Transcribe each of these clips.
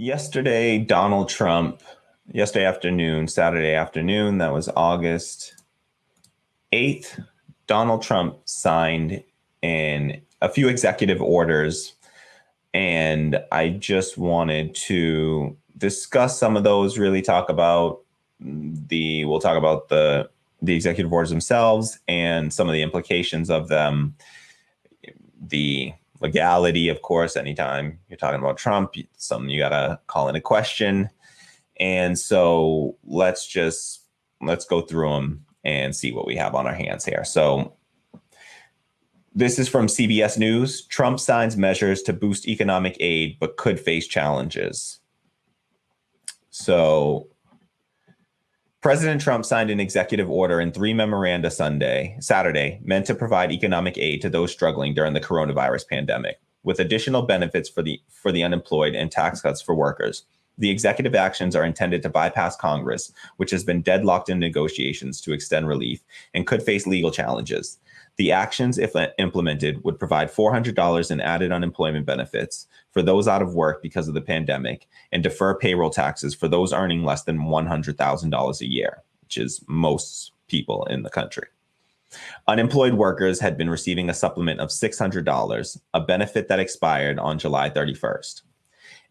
Yesterday, Donald Trump, yesterday afternoon, Saturday afternoon, that was August 8th, Donald Trump signed in a few executive orders. And I just wanted to discuss some of those, really talk about we'll talk about the executive orders themselves and some of the implications of them, the legality, of course. Anytime you're talking about Trump, something you gotta call into question. And so let's go through them and see what we have on our hands here. So this is from CBS News. Trump signs measures to boost economic aid, but could face challenges. So President Trump signed an executive order and 3 memoranda Saturday, meant to provide economic aid to those struggling during the coronavirus pandemic, with additional benefits for the unemployed and tax cuts for workers. The executive actions are intended to bypass Congress, which has been deadlocked in negotiations to extend relief and could face legal challenges. The actions, if implemented, would provide $400 in added unemployment benefits for those out of work because of the pandemic and defer payroll taxes for those earning less than $100,000 a year, which is most people in the country. Unemployed workers had been receiving a supplement of $600, a benefit that expired on July 31st.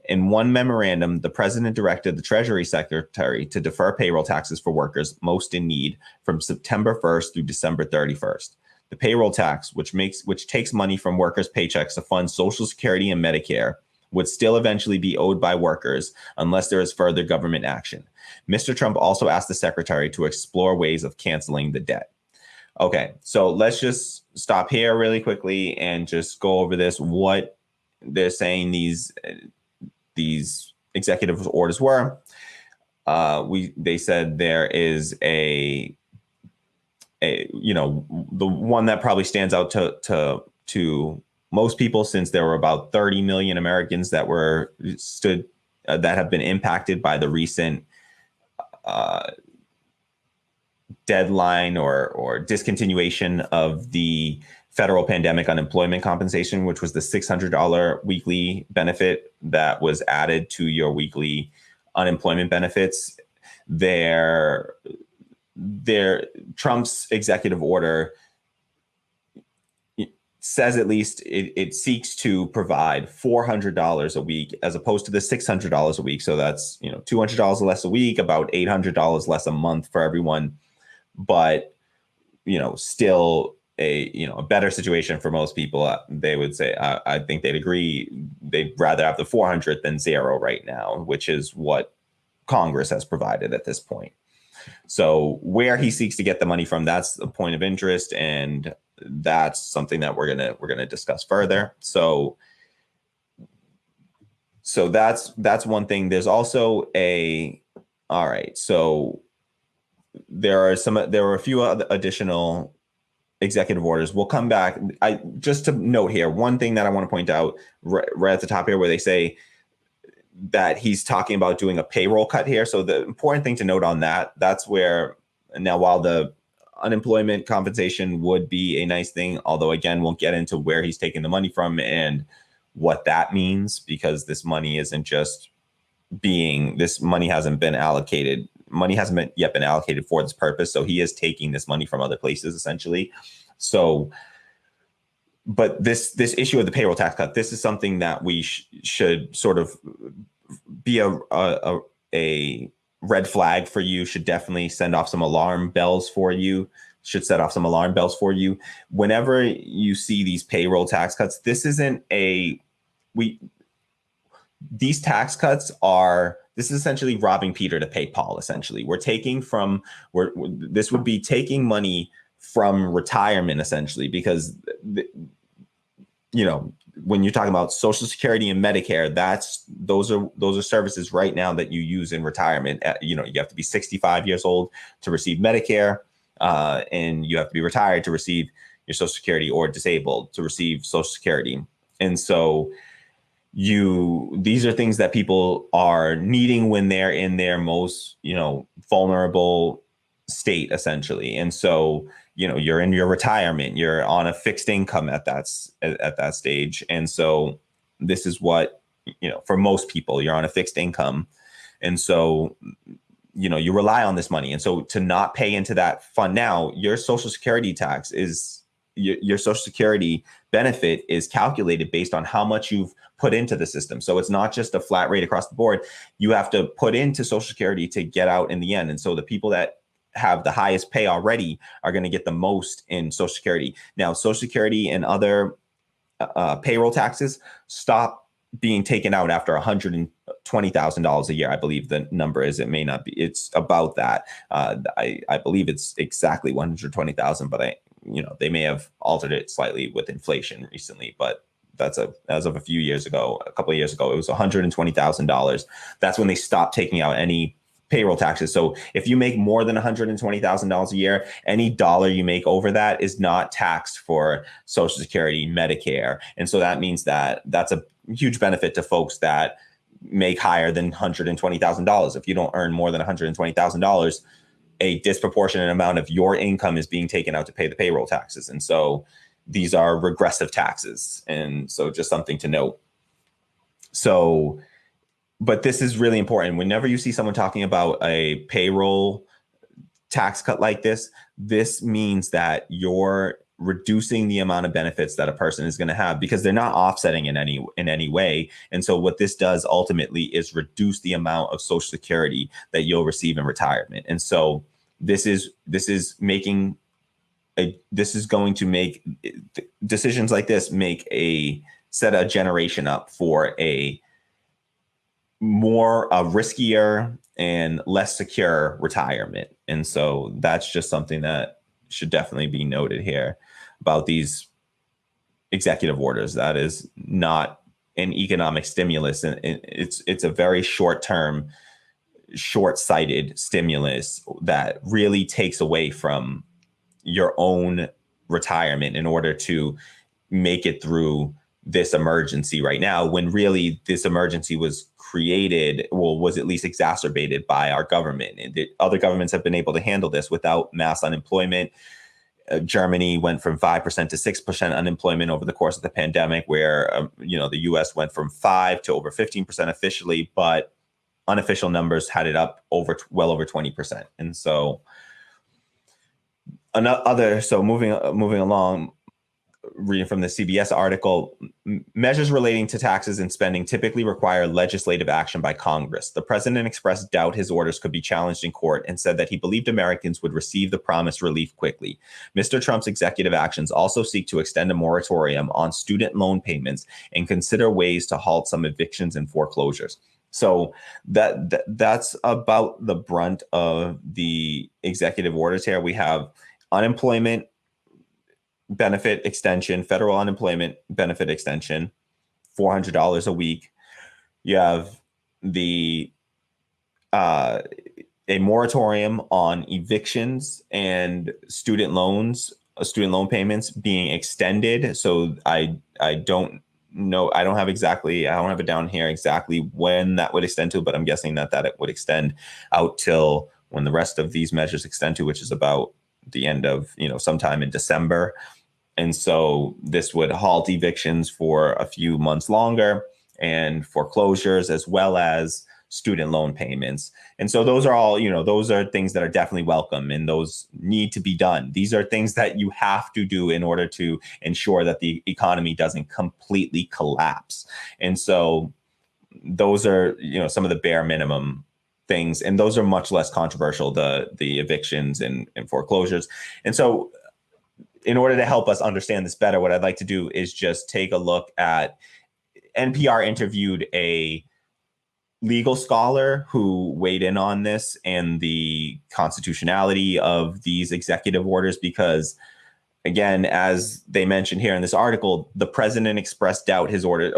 In one memorandum, the president directed the Treasury Secretary to defer payroll taxes for workers most in need from September 1st through December 31st. The payroll tax, which takes money from workers' paychecks to fund Social Security and Medicare, would still eventually be owed by workers unless there is further government action. Mr. Trump also asked the secretary to explore ways of canceling the debt. Okay, so let's just stop here really quickly and just go over this, what they're saying these executive orders were. They said there is the one that probably stands out to most people, since there were about 30 million Americans that have been impacted by the recent deadline or discontinuation of the federal pandemic unemployment compensation, which was the $600 weekly benefit that was added to your weekly unemployment benefits. Trump's executive order says at least it seeks to provide $400 a week as opposed to the $600 a week. So that's $200 less a week, about $800 less a month for everyone. But still a better situation for most people. They would say, I think they'd agree, they'd rather have the 400 than zero right now, which is what Congress has provided at this point. So where he seeks to get the money from, that's a point of interest, and that's something that we're gonna discuss further. So that's one thing. There's also so there were a few other additional executive orders. We'll come back. Just to note here, one thing that I want to point out right at the top here, where they say that he's talking about doing a payroll cut here. So the important thing to note on that's where, now, while the unemployment compensation would be a nice thing, although again, we'll get into where he's taking the money from and what that means, because this money hasn't yet been allocated for this purpose. So he is taking this money from other places, essentially. So, but this issue of the payroll tax cut, this is something that we should sort of be a red flag for you, should definitely set off some alarm bells for you. Whenever you see these payroll tax cuts, this is essentially robbing Peter to pay Paul. Essentially, this would be taking money from retirement, essentially, because when you're talking about Social Security and Medicare, those are services right now that you use in retirement. You have to be 65 years old to receive Medicare, and you have to be retired to receive your Social Security, or disabled to receive Social Security. And so these are things that people are needing when they're in their most, vulnerable state, essentially. And so, you're in your retirement, you're on a fixed income at that stage. And so this is what for most people, you're on a fixed income. And so, you rely on this money. And so to not pay into that fund now, your Social Security tax is your Social Security benefit is calculated based on how much you've put into the system. So it's not just a flat rate across the board. You have to put into Social Security to get out in the end. And so the people that have the highest pay already are going to get the most in Social Security. Now, Social Security and other payroll taxes stop being taken out after $120,000 a year. I believe the number is, it may not be, it's about that. I believe it's exactly 120,000, but they may have altered it slightly with inflation recently, but that's as of a couple of years ago, it was $120,000. That's when they stopped taking out any payroll taxes. So if you make more than $120,000 a year, any dollar you make over that is not taxed for Social Security, Medicare. And so that means that that's a huge benefit to folks that make higher than $120,000. If you don't earn more than $120,000, a disproportionate amount of your income is being taken out to pay the payroll taxes. And so these are regressive taxes. And so just something to note. So, but this is really important. Whenever you see someone talking about a payroll tax cut like this, this means that you're reducing the amount of benefits that a person is going to have because they're not offsetting in any way. And so what this does ultimately is reduce the amount of Social Security that you'll receive in retirement. And so this is going to make decisions like this set a generation up for a more riskier and less secure retirement. And so that's just something that should definitely be noted here about these executive orders. That is not an economic stimulus, and it's a very short-term, short-sighted stimulus that really takes away from your own retirement in order to make it through this emergency right now, when really this emergency was was at least exacerbated by our government. And other governments have been able to handle this without mass unemployment. Germany went from 5% to 6% unemployment over the course of the pandemic, where the U.S. went from 5 to over 15% officially, but unofficial numbers had it up well over 20%. And so moving along, reading from the CBS article, measures relating to taxes and spending typically require legislative action by Congress. The president expressed doubt his orders could be challenged in court and said that he believed Americans would receive the promised relief quickly. Mr. Trump's executive actions also seek to extend a moratorium on student loan payments and consider ways to halt some evictions and foreclosures. So that's about the brunt of the executive orders here. We have unemployment benefit extension, federal unemployment benefit extension, $400 a week. You have a moratorium on evictions and student loan payments being extended. So I don't know. I don't have it down here exactly when that would extend to, but I'm guessing that it would extend out till when the rest of these measures extend to, which is about the end of, sometime in December. And so this would halt evictions for a few months longer and foreclosures, as well as student loan payments. And so those are all, those are things that are definitely welcome, and those need to be done. These are things that you have to do in order to ensure that the economy doesn't completely collapse. And so those are, some of the bare minimum things, and those are much less controversial, the evictions and foreclosures. And so in order to help us understand this better, what I'd like to do is just take a look at, NPR interviewed a legal scholar who weighed in on this and the constitutionality of these executive orders, because again, as they mentioned here in this article, the president expressed doubt his order.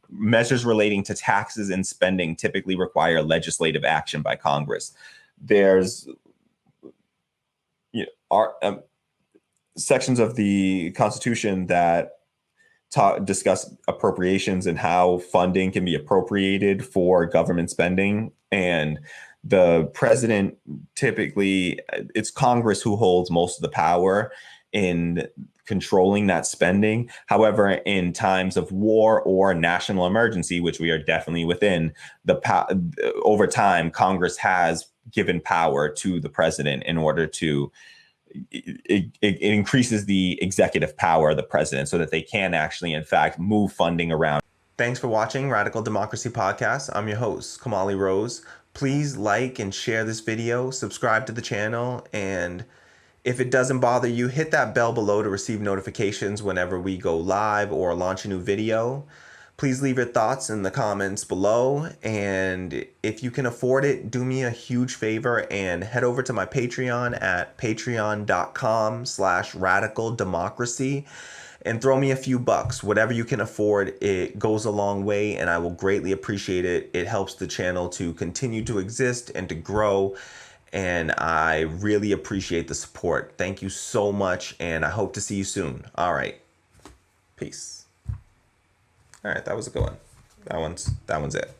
Measures relating to taxes and spending typically require legislative action by Congress. There's sections of the Constitution that discuss appropriations and how funding can be appropriated for government spending. And the president, typically, it's Congress who holds most of the power in controlling that spending. However, in times of war or national emergency, which we are definitely within, over time, Congress has given power to the president in order to it increases the executive power of the president so that they can actually, in fact, move funding around. Thanks for watching Radical Democracy Podcast. I'm your host, Kamali Rose. Please like and share this video, subscribe to the channel, and if it doesn't bother you, hit that bell below to receive notifications whenever we go live or launch a new video. Please leave your thoughts in the comments below, and if you can afford it, do me a huge favor and head over to my Patreon at patreon.com/radicaldemocracy and throw me a few bucks. Whatever you can afford, it goes a long way, and I will greatly appreciate it. It helps the channel to continue to exist and to grow, and I really appreciate the support. Thank you so much, and I hope to see you soon. All right, peace. All right, that was a good one. That one's it.